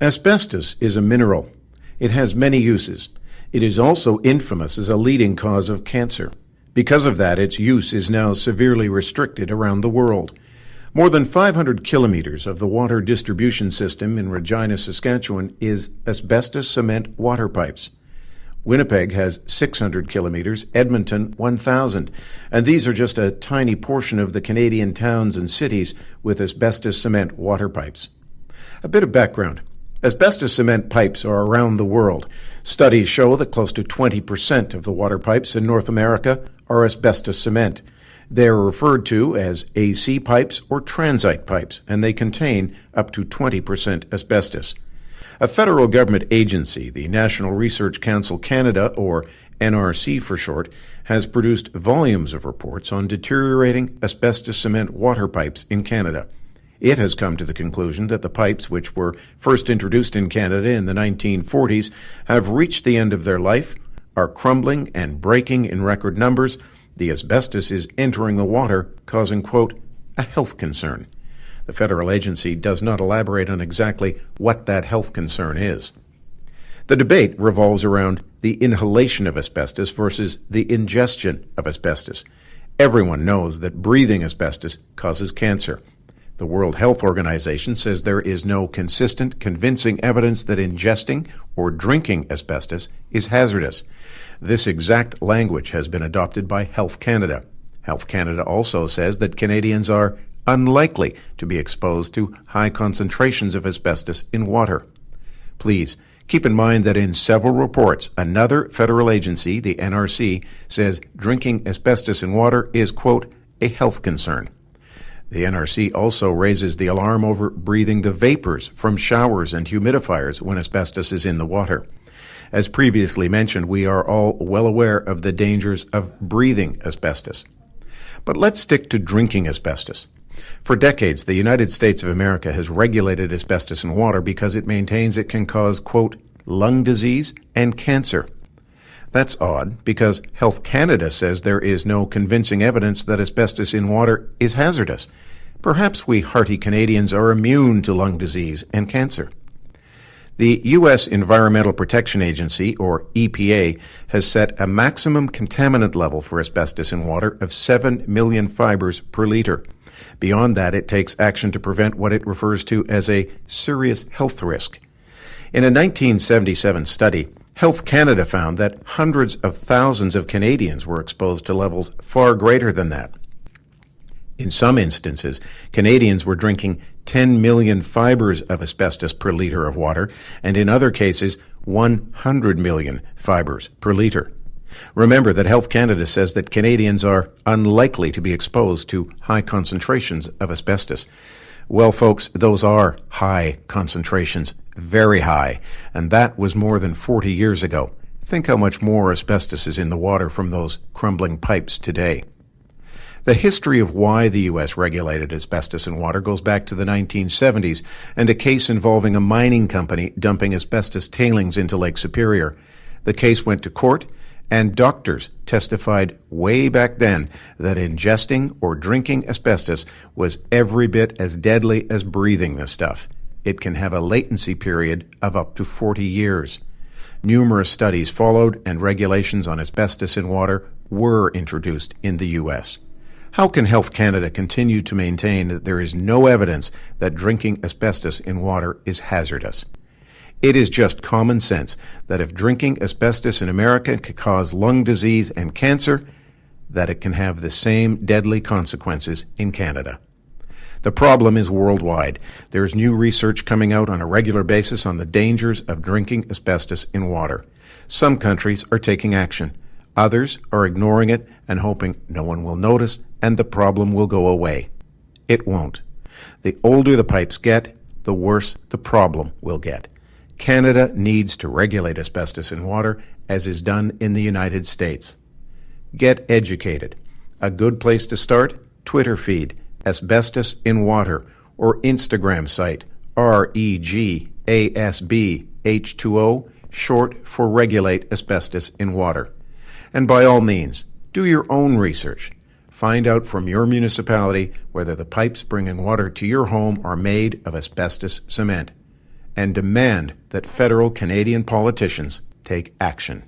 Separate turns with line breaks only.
Asbestos is a mineral. It has many uses. It is also infamous as a leading cause of cancer. Because of that, its use is now severely restricted around the world. More than 500 kilometers of the water distribution system in Regina, Saskatchewan is asbestos cement water pipes. Winnipeg has 600 kilometers, Edmonton 1,000, and these are just a tiny portion of the Canadian towns and cities with asbestos cement water pipes. A bit of background. Asbestos cement pipes are around the world. Studies show that close to 20% of the water pipes in North America are asbestos cement. They are referred to as AC pipes or transite pipes, and they contain up to 20% asbestos. A federal government agency, the National Research Council Canada, or NRC for short, has produced volumes of reports on deteriorating asbestos cement water pipes in Canada. It has come to the conclusion that the pipes, which were first introduced in Canada in the 1940s, have reached the end of their life, are crumbling and breaking in record numbers. The asbestos is entering the water, causing, quote, a health concern. The federal agency does not elaborate on exactly what that health concern is. The debate revolves around the inhalation of asbestos versus the ingestion of asbestos. Everyone knows that breathing asbestos causes cancer. The World Health Organization says there is no consistent, convincing evidence that ingesting or drinking asbestos is hazardous. This exact language has been adopted by Health Canada. Health Canada also says that Canadians are unlikely to be exposed to high concentrations of asbestos in water. Please keep in mind that in several reports, another federal agency, the NRC, says drinking asbestos in water is, quote, a health concern. The NRC also raises the alarm over breathing the vapors from showers and humidifiers when asbestos is in the water. As previously mentioned, we are all well aware of the dangers of breathing asbestos. But let's stick to drinking asbestos. For decades, the United States of America has regulated asbestos in water because it maintains it can cause, quote, lung disease and cancer. That's odd because Health Canada says there is no convincing evidence that asbestos in water is hazardous. Perhaps we hearty Canadians are immune to lung disease and cancer. The U.S. Environmental Protection Agency, or EPA, has set a maximum contaminant level for asbestos in water of 7 million fibers per liter. Beyond that, it takes action to prevent what it refers to as a serious health risk. In a 1977 study, Health Canada found that hundreds of thousands of Canadians were exposed to levels far greater than that. In some instances, Canadians were drinking 10 million fibers of asbestos per liter of water, and in other cases, 100 million fibers per liter. Remember that Health Canada says that Canadians are unlikely to be exposed to high concentrations of asbestos. Well, folks, those are high concentrations, very high, and that was more than 40 years ago. Think how much more asbestos is in the water from those crumbling pipes today. The history of why the U.S. regulated asbestos in water goes back to the 1970s and a case involving a mining company dumping asbestos tailings into Lake Superior. The case went to court, and doctors testified way back then that ingesting or drinking asbestos was every bit as deadly as breathing the stuff. It can have a latency period of up to 40 years. Numerous studies followed, and regulations on asbestos in water were introduced in the U.S. How can Health Canada continue to maintain that there is no evidence that drinking asbestos in water is hazardous? It is just common sense that if drinking asbestos in America can cause lung disease and cancer, that it can have the same deadly consequences in Canada. The problem is worldwide. There is new research coming out on a regular basis on the dangers of drinking asbestos in water. Some countries are taking action. Others are ignoring it and hoping no one will notice and the problem will go away. It won't. The older the pipes get, the worse the problem will get. Canada needs to regulate asbestos in water, as is done in the United States. Get educated. A good place to start? Twitter feed, Asbestos in Water, or Instagram site, REGASBH2O, short for Regulate Asbestos in Water. And by all means, do your own research. Find out from your municipality whether the pipes bringing water to your home are made of asbestos cement. and demand that federal Canadian politicians take action.